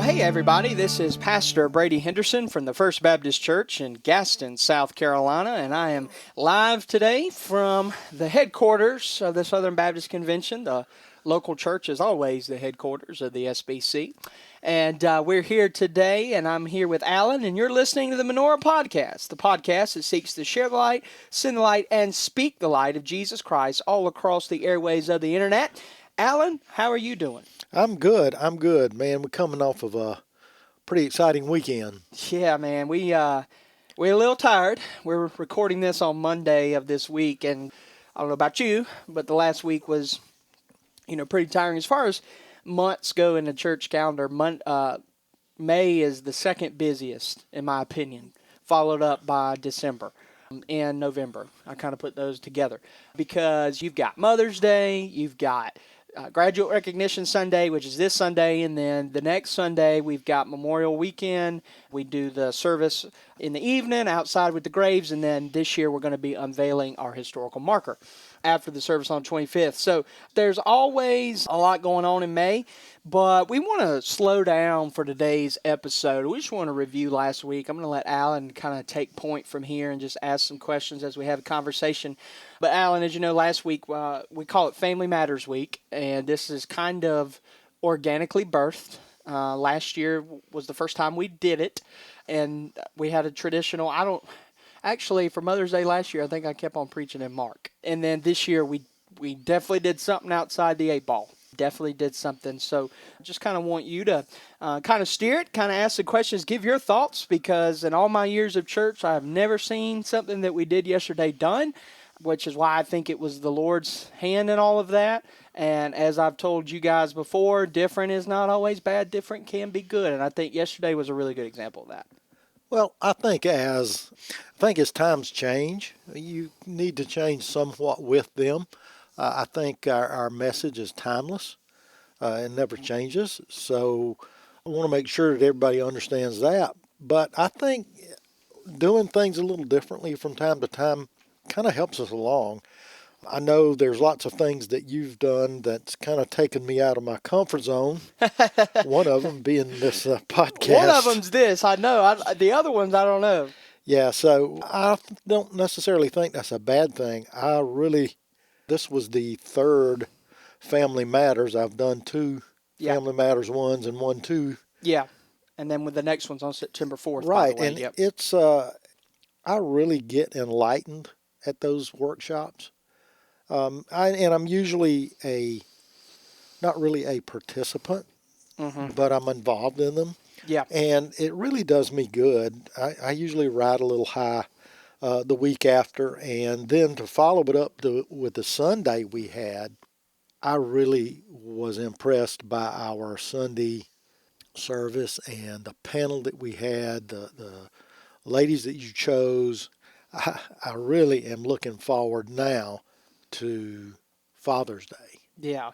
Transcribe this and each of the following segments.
hey everybody, this is Pastor Brady Henderson from the First Baptist Church in Gaston, South Carolina, and I am live today from the headquarters of the Southern Baptist Convention. The local church is always the headquarters of the SBC, and we're here today, and I'm here with Alan, and you're listening to the Menorah Podcast, the podcast that seeks to share the light, send the light, and speak the light of Jesus Christ all across the airways of the internet. Alan, how are you doing? I'm good, man. We're coming off of a pretty exciting weekend. Yeah, man. We're a little tired. We're recording this on Monday of this week, and I don't know about you, but the last week was, pretty tiring. As far as months go in the church calendar, May is the second busiest, in my opinion, followed up by December and November. I kind of put those together because you've got Mother's Day, you've got Graduate Recognition Sunday, which is this Sunday, and then the next Sunday we've got Memorial Weekend. We do the service in the evening outside with the graves, and then this year we're going to be unveiling our historical marker after the service on the 25th. So there's always a lot going on in May, but we want to slow down for today's episode. We just want to review last week. I'm going to let Alan kind of take point from here and just ask some questions as we have a conversation. But Alan, as you know, last week we call it Family Matters Week, and this is kind of organically birthed. Last year was the first time we did it, and we had a traditional, Actually, for Mother's Day last year, I think I kept on preaching in Mark. And then this year, we definitely did something outside the 8-ball. Definitely did something. So just kind of want you to kind of steer it, kind of ask the questions, give your thoughts, because in all my years of church, I have never seen something that we did yesterday done, which is why I think it was the Lord's hand in all of that. And as I've told you guys before, different is not always bad. Different can be good. And I think yesterday was a really good example of that. Well, I think as times change, you need to change somewhat with them. I think our message is timeless. It never changes. So I want to make sure that everybody understands that. But I think doing things a little differently from time to time kind of helps us along. I know there's lots of things that you've done that's kind of taken me out of my comfort zone. One of them being this podcast. One of them's this, I know. The other ones, I don't know. Yeah, so I don't necessarily think that's a bad thing. This was the third Family Matters. I've done two Family Matters ones and one two. Yeah, and then with the next one's on September 4th. Right, by the way. and Yep. it's, I really get enlightened at those workshops. I'm usually not really a participant, but I'm involved in them. Yeah. And it really does me good. I usually ride a little high the week after, and then to follow it up with the Sunday we had, I really was impressed by our Sunday service and the panel that we had, the ladies that you chose. I really am looking forward now to Father's Day. Yeah.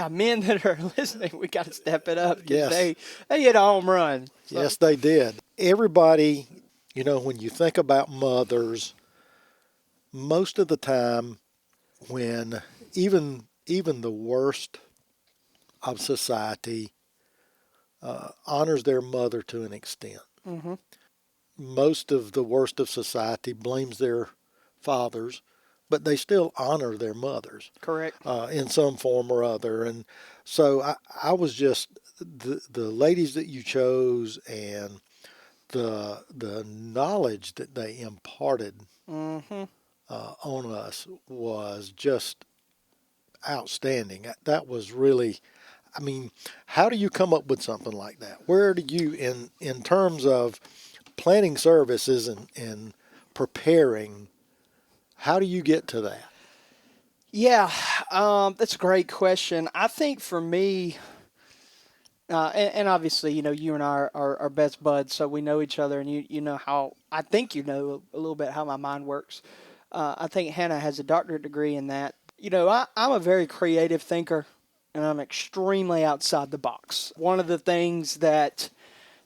Men that are listening, we got to step it up because Yes. they hit a home run. So. Yes, they did. Everybody, when you think about mothers, most of the time when even the worst of society honors their mother to an extent. Mm-hmm. Most of the worst of society blames their fathers, but they still honor their mothers. Correct. In some form or other. And so I was just, the ladies that you chose and the knowledge that they imparted on us was just outstanding. That was really, how do you come up with something like that? Where do you, in terms of planning services and preparing, how do you get to that? Yeah, that's a great question. I think for me, and obviously, you and I are best buds, so we know each other, and you know how, I think you know a little bit how my mind works. I think Hannah has a doctorate degree in that. I'm a very creative thinker, and I'm extremely outside the box. One of the things that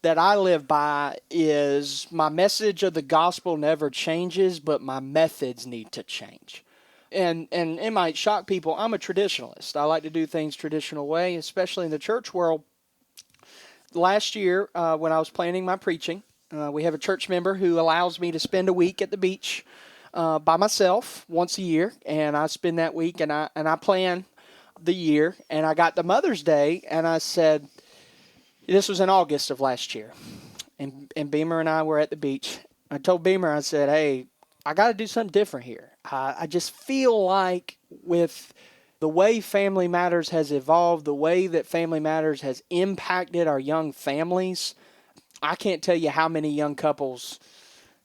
I live by is my message of the gospel never changes, but my methods need to change. And it might shock people. I'm a traditionalist. I like to do things traditional way, especially in the church world. last year when I was planning my preaching, we have a church member who allows me to spend a week at the beach by myself once a year, and I spend that week and I plan the year. And I got to Mother's Day, and I said, this was in August of last year, and Beamer and I were at the beach. I told Beamer, I said, hey, I got to do something different here. I just feel like with the way Family Matters has evolved, the way that Family Matters has impacted our young families, I can't tell you how many young couples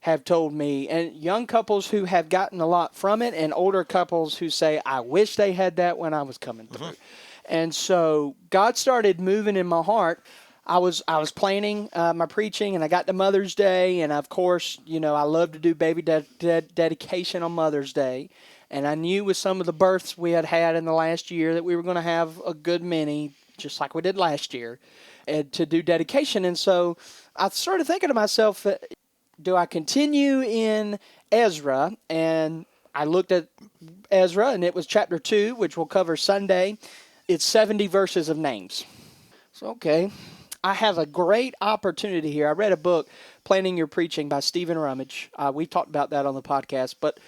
have told me, and young couples who have gotten a lot from it, and older couples who say, I wish they had that when I was coming through. And so God started moving in my heart. I was planning my preaching, and I got to Mother's Day, and of course, I love to do baby dedication on Mother's Day. And I knew with some of the births we had in the last year that we were going to have a good many, just like we did last year, and to do dedication. And so I started thinking to myself, do I continue in Ezra? And I looked at Ezra, and it was chapter 2, which we'll cover Sunday. It's 70 verses of names. So, okay, I have a great opportunity here. I read a book, Planning Your Preaching by Stephen Rummage. We talked about that on the podcast, but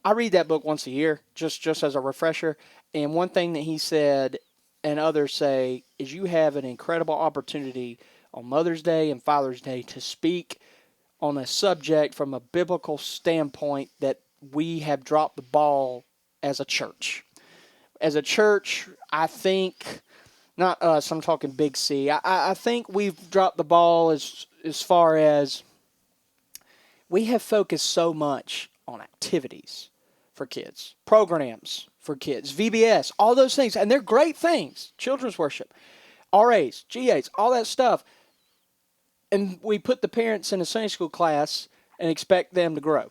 I read that book once a year, just as a refresher. And one thing that he said, and others say, is you have an incredible opportunity on Mother's Day and Father's Day to speak on a subject from a biblical standpoint that we have dropped the ball as a church. As a church, I think, not us, I'm talking Big C, I think we've dropped the ball as far as we have focused so much on activities for kids, programs for kids, VBS, all those things, and they're great things, children's worship, RAs, GAs, all that stuff. And we put the parents in a Sunday school class and expect them to grow.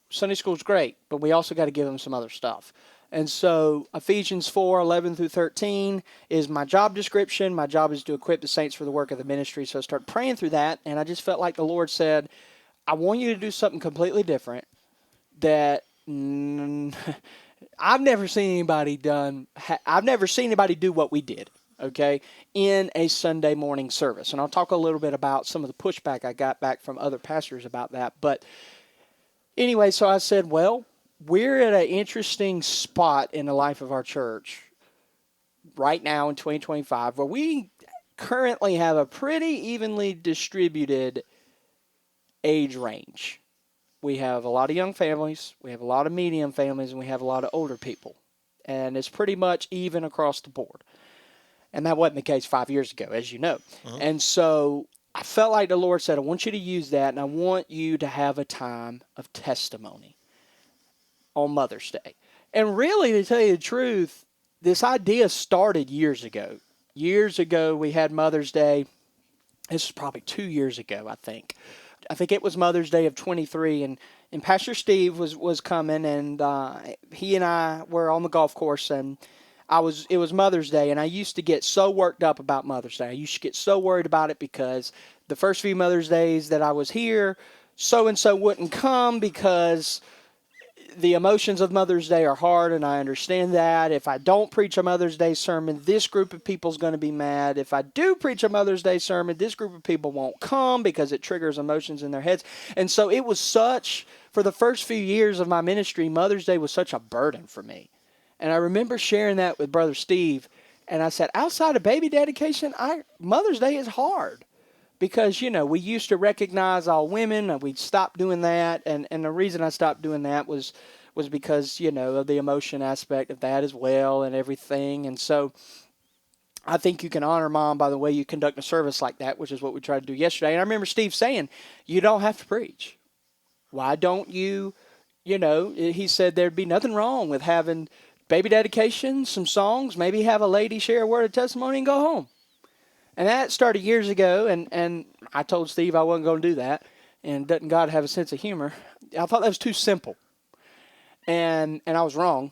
Sunday school's great, but we also got to give them some other stuff. And so Ephesians 4:11 through 13 is my job description. My job is to equip the saints for the work of the ministry. So I started praying through that, and I just felt like the Lord said, I want you to do something completely different that I've never seen anybody do what we did, okay, in a Sunday morning service. And I'll talk a little bit about some of the pushback I got back from other pastors about that. But anyway, so I said, well, we're at an interesting spot in the life of our church right now in 2025 where we currently have a pretty evenly distributed age range. We have a lot of young families, we have a lot of medium families, and we have a lot of older people. And it's pretty much even across the board. And that wasn't the case 5 years ago, as you know. And so I felt like the Lord said, I want you to use that, and I want you to have a time of testimony on Mother's Day. And really, to tell you the truth, this idea started years ago. Years ago, we had Mother's Day. This was probably 2 years ago, I think. I think it was Mother's Day of 23, and Pastor Steve was coming, and he and I were on the golf course, and it was Mother's Day, and I used to get so worked up about Mother's Day. I used to get so worried about it because the first few Mother's Days that I was here, so-and-so wouldn't come because the emotions of Mother's Day are hard, and I understand that. If I don't preach a Mother's Day sermon, this group of people is going to be mad. If I do preach a Mother's Day sermon, this group of people won't come because it triggers emotions in their heads. And so it was for the first few years of my ministry, Mother's Day was such a burden for me. And I remember sharing that with Brother Steve, and I said, outside of baby dedication, Mother's Day is hard. Because, we used to recognize all women, and we'd stopped doing that. And the reason I stopped doing that was because, of the emotion aspect of that as well and everything. And so I think you can honor Mom by the way you conduct a service like that, which is what we tried to do yesterday. And I remember Steve saying, you don't have to preach. Why don't you, he said there'd be nothing wrong with having baby dedication, some songs, maybe have a lady share a word of testimony and go home. And that started years ago, and I told Steve I wasn't going to do that. And doesn't God have a sense of humor? I thought that was too simple. And I was wrong.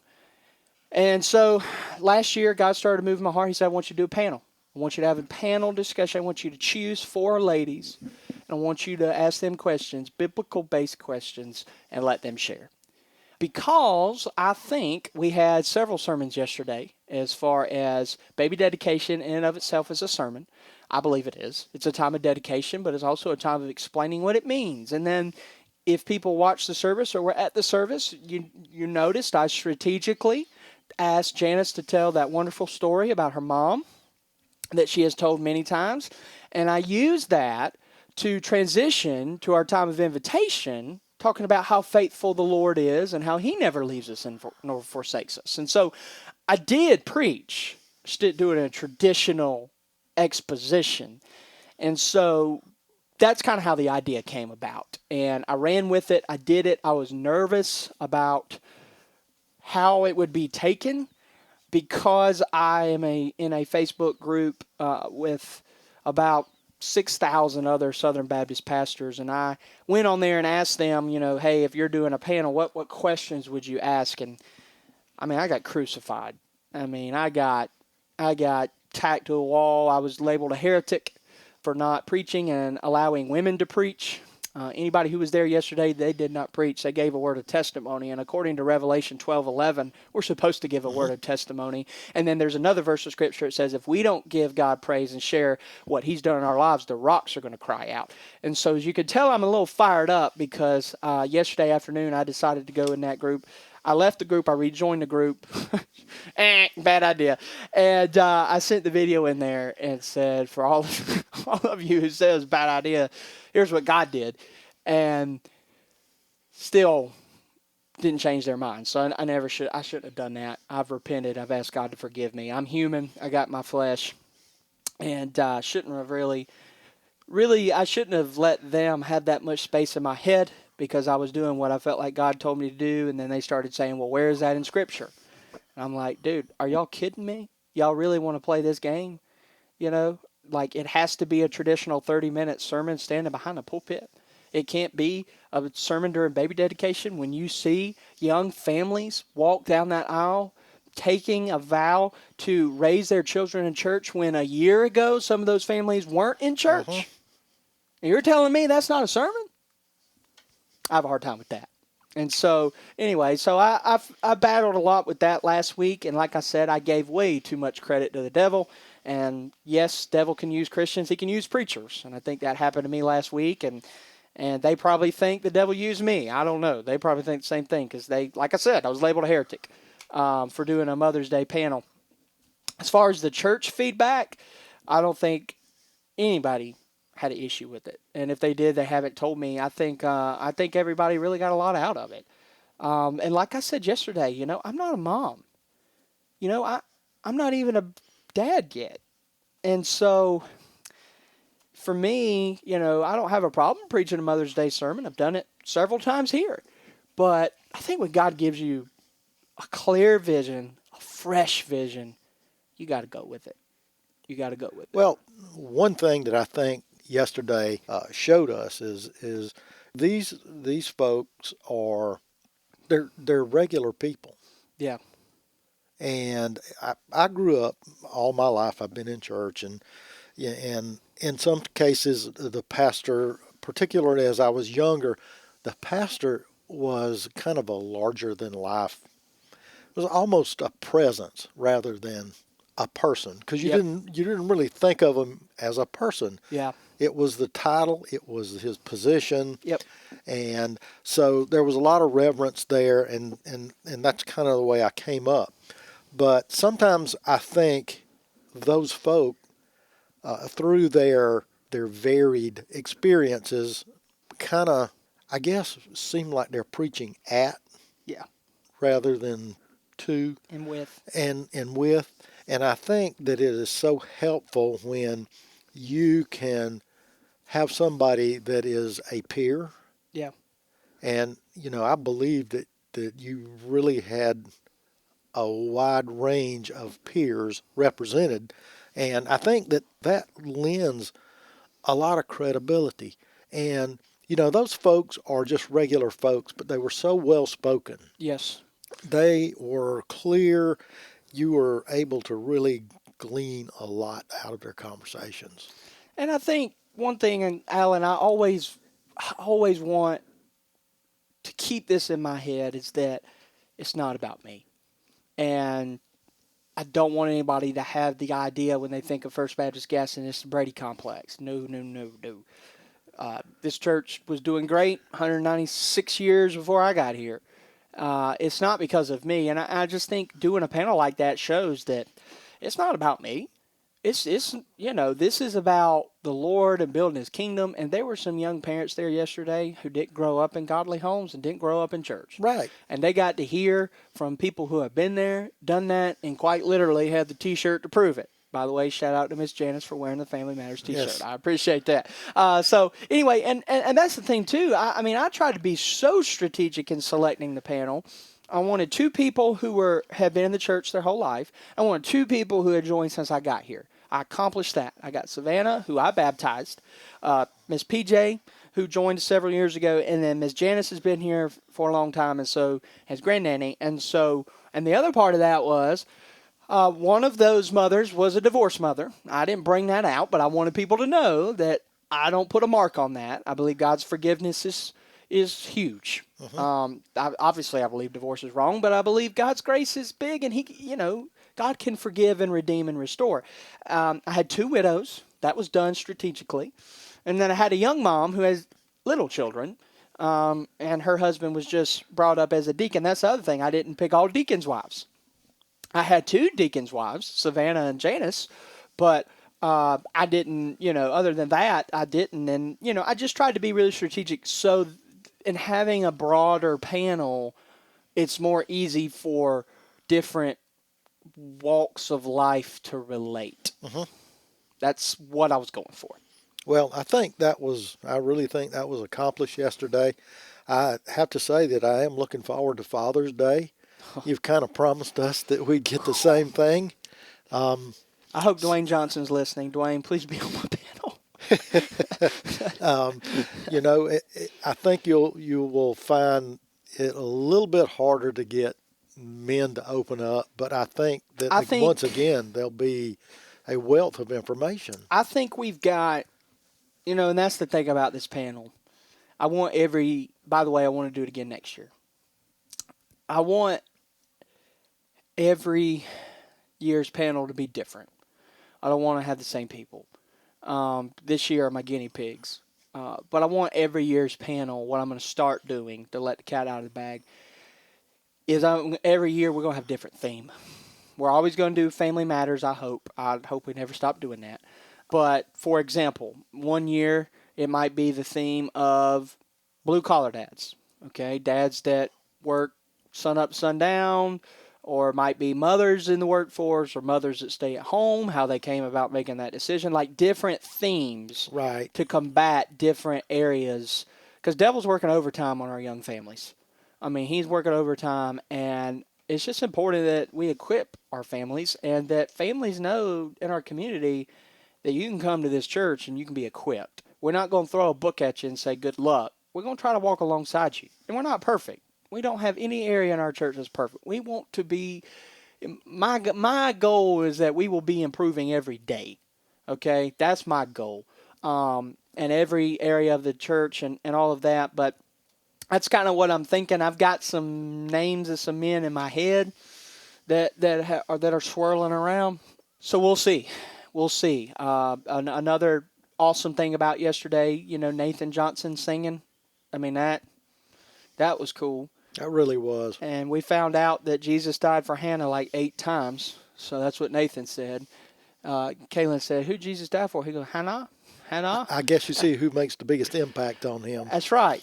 And so last year, God started moving my heart. He said, I want you to do a panel. I want you to have a panel discussion. I want you to choose 4 ladies. And I want you to ask them questions, biblical-based questions, and let them share. Because I think we had several sermons yesterday, as far as baby dedication in and of itself as a sermon. I believe it is. It's a time of dedication, but it's also a time of explaining what it means. And then if people watch the service or were at the service, you noticed I strategically asked Janice to tell that wonderful story about her mom that she has told many times. And I used that to transition to our time of invitation, talking about how faithful the Lord is and how he never leaves us nor forsakes us. And so I did preach, just didn't do it in a traditional exposition. And so that's kind of how the idea came about. And I ran with it. I did it. I was nervous about how it would be taken because I am in a Facebook group with about 6,000 other Southern Baptist pastors, and I went on there and asked them, hey, if you're doing a panel, what questions would you ask? And I mean, I got crucified. I mean, I got tacked to a wall. I was labeled a heretic for not preaching and allowing women to preach. Anybody who was there yesterday, they did not preach. They gave a word of testimony. And according to Revelation 12:11, we're supposed to give a word of testimony. And then there's another verse of Scripture that says if we don't give God praise and share what he's done in our lives, the rocks are going to cry out. And so as you can tell, I'm a little fired up because yesterday afternoon I decided to go in that group. I left the group. I rejoined the group. Bad idea. And I sent the video in there and said, for all of you who says bad idea, here's what God did. And still didn't change their mind. So I shouldn't have done that. I've repented. I've asked God to forgive me. I'm human. I got my flesh. And shouldn't have really, I shouldn't have let them have that much space in my head, because I was doing what I felt like God told me to do, and then they started saying, well, where is that in Scripture? And I'm like, dude, are y'all kidding me? Y'all really want to play this game? Like it has to be a traditional 30-minute sermon standing behind a pulpit. It can't be a sermon during baby dedication when you see young families walk down that aisle taking a vow to raise their children in church when a year ago some of those families weren't in church. And you're telling me that's not a sermon? I have a hard time with that. And so, anyway, I battled a lot with that last week. And like I said, I gave way too much credit to the devil. And yes, devil can use Christians. He can use preachers. And I think that happened to me last week. And they probably think the devil used me. I don't know. They probably think the same thing because like I said, I was labeled a heretic for doing a Mother's Day panel. As far as the church feedback, I don't think anybody had an issue with it, and if they did, they haven't told me. I think everybody really got a lot out of it. And like I said yesterday, I'm not a mom. I'm not even a dad yet, and so for me, I don't have a problem preaching a Mother's Day sermon. I've done it several times here, but I think when God gives you a clear vision, a fresh vision, you got to go with it. You got to go with it. Well, one thing that I think yesterday showed us is these folks are they're regular people. Yeah. And I grew up all my life. I've been in church, and in some cases the pastor, particularly as I was younger, the pastor was kind of a larger than life. It was almost a presence rather than a person, because you didn't really think of him as a person. Yeah. It was the title, it was his position. Yep. And so there was a lot of reverence there, and that's kind of the way I came up. But sometimes I think those folk, through their varied experiences, kind of, I guess, seem like they're preaching at, rather than to, and with. And with. And I think that it is so helpful when you can have somebody that is a peer. Yeah. And, I believe that you really had a wide range of peers represented. And I think that lends a lot of credibility. And, those folks are just regular folks, but they were so well spoken. Yes. They were clear. You were able to really glean a lot out of their conversations. And I think one thing, and Alan, I always want to keep this in my head, is that it's not about me. And I don't want anybody to have the idea when they think of First Baptist Gaston, it's the Brady complex. No, no, no, no. This church was doing great 196 years before I got here. It's not because of me. And I just think doing a panel like that shows that it's not about me. It's this is about the Lord and building His kingdom. And there were some young parents there yesterday who didn't grow up in godly homes and didn't grow up in church. Right. And they got to hear from people who have been there, done that, and quite literally had the T-shirt to prove it. By the way, shout out to Miss Janice for wearing the Family Matters T-shirt. Yes. I appreciate that. So anyway, and that's the thing too. I mean, I tried to be so strategic in selecting the panel. I wanted two people who had been in the church their whole life. I wanted two people who had joined since I got here. I accomplished that. I got Savannah, who I baptized, Miss PJ, who joined several years ago, and then Miss Janice has been here for a long time, and so has Granddaddy. And the other part of that was, one of those mothers was a divorced mother. I didn't bring that out, but I wanted people to know that I don't put a mark on that. I believe God's forgiveness is huge. Obviously, I believe divorce is wrong, but I believe God's grace is big, and God can forgive and redeem and restore. I had two widows. That was done strategically. And then I had a young mom who has little children, and her husband was just brought up as a deacon. That's the other thing. I didn't pick all deacons' wives. I had two deacons' wives, Savannah and Janice, but I didn't, other than that, I didn't. And, I just tried to be really strategic. So in having a broader panel, it's more easy for different walks of life to relate. That's what I was going for. Well, I really think that was accomplished yesterday. I have to say that I am looking forward to Father's Day. You've kind of promised us that we'd get the same thing. I hope Dwayne Johnson's listening. Dwayne, please be on my panel. I think you will find it a little bit harder to get men to open up, but I think that once again there'll be a wealth of information. I think we've got, and that's the thing about this panel. By the way, I want to do it again next year. I want every year's panel to be different. I don't want to have the same people. This year are my guinea pigs. But I want every year's panel, what I'm going to start doing to let the cat out of the bag, is every year we're going to have a different theme. We're always going to do Family Matters, I hope. I hope we never stop doing that. But, for example, one year it might be the theme of blue-collar dads, okay? Dads that work sun up, sun down, or it might be mothers in the workforce or mothers that stay at home, how they came about making that decision, like different themes right, to combat different areas. Because Devil's working overtime on our young families. I mean, he's working overtime, and it's just important that we equip our families and that families know in our community that you can come to this church and you can be equipped. We're not going to throw a book at you and say, good luck. We're going to try to walk alongside you. And we're not perfect. We don't have any area in our church that's perfect. We want to be, my goal is that we will be improving every day. Okay? That's my goal. And every area of the church and all of that. But that's kind of what I'm thinking. I've got some names of some men in my head that are swirling around. So we'll see. We'll see. Another awesome thing about yesterday, Nathan Johnson singing. I mean, that was cool. That really was. And we found out that Jesus died for Hannah like 8 times. So that's what Nathan said. Kaylin said, who Jesus died for? He goes, Hannah? I guess you see who makes the biggest impact on him. That's right.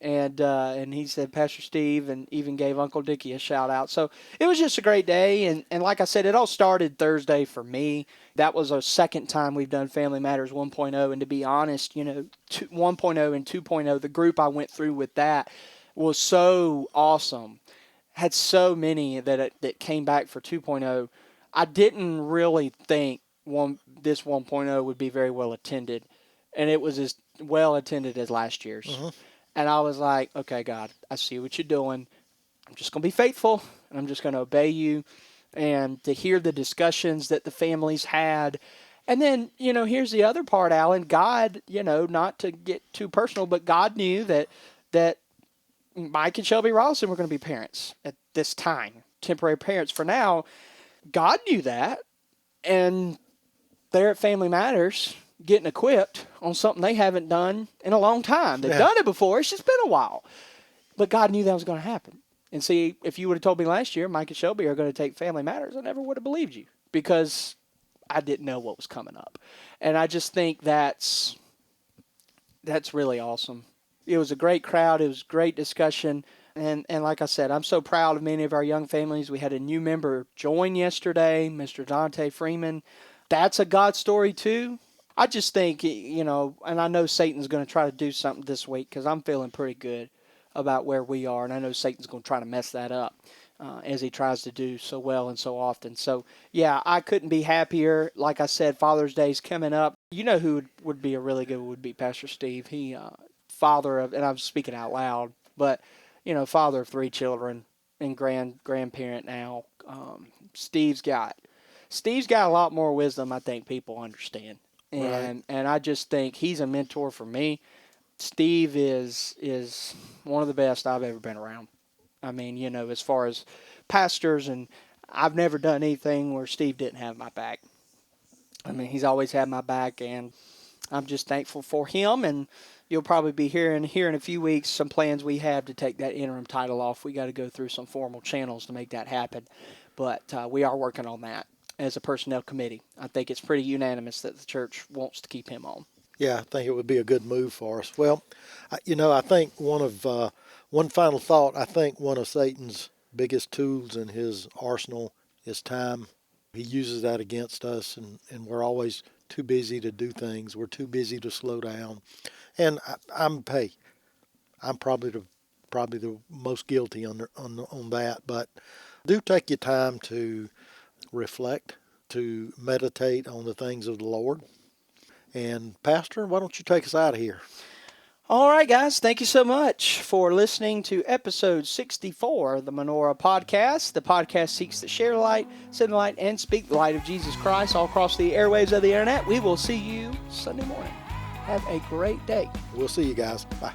And he said Pastor Steve, and even gave Uncle Dickie a shout out. So it was just a great day. And like I said, it all started Thursday for me. That was our second time we've done Family Matters 1.0. And to be honest, 1.0 and 2.0, the group I went through with that was so awesome. Had so many that came back for 2.0. I didn't really think this 1.0 would be very well attended, and it was as well attended as last year's. Mm-hmm. And I was like, okay, God, I see what you're doing. I'm just going to be faithful, and I'm just going to obey you. And to hear the discussions that the families had. And then, here's the other part, Alan. God, not to get too personal, but God knew that Mike and Shelby Rolison were going to be parents at this time, temporary parents for now. God knew that, and they're at Family Matters getting equipped on something they haven't done in a long time. They've done it before. It's just been a while. But God knew that was going to happen. And see, if you would have told me last year Mike and Shelby are going to take Family Matters, I never would have believed you because I didn't know what was coming up. And I just think that's really awesome. It was a great crowd. It was great discussion. And like I said, I'm so proud of many of our young families. We had a new member join yesterday, Mr. Dante Freeman. That's a God story too. I just think, and I know Satan's going to try to do something this week because I'm feeling pretty good about where we are. And I know Satan's going to try to mess that up as he tries to do so well and so often. So, yeah, I couldn't be happier. Like I said, Father's Day's coming up. You know who would be a really good one would be Pastor Steve. He, father of, and I'm speaking out loud, but, father of 3 children and grandparent now. Steve's got a lot more wisdom I think people understand. And I just think he's a mentor for me. Steve is one of the best I've ever been around. I mean, as far as pastors, and I've never done anything where Steve didn't have my back. I mean, he's always had my back, and I'm just thankful for him. And you'll probably be hearing here in a few weeks some plans we have to take that interim title off. We got to go through some formal channels to make that happen, but we are working on that as a personnel committee. I think it's pretty unanimous that the church wants to keep him on. Yeah, I think it would be a good move for us. Well, I think one final thought, I think one of Satan's biggest tools in his arsenal is time. He uses that against us, and we're always too busy to do things. We're too busy to slow down. And I'm probably the most guilty on that, but do take your time to reflect, to meditate on the things of the Lord. And Pastor, why don't you take us out of here? All right, guys. Thank you so much for listening to episode 64 of the Menorah Podcast. The podcast seeks to share the light, send the light, and speak the light of Jesus Christ all across the airwaves of the internet. We will see you Sunday morning. Have a great day. We'll see you guys. Bye.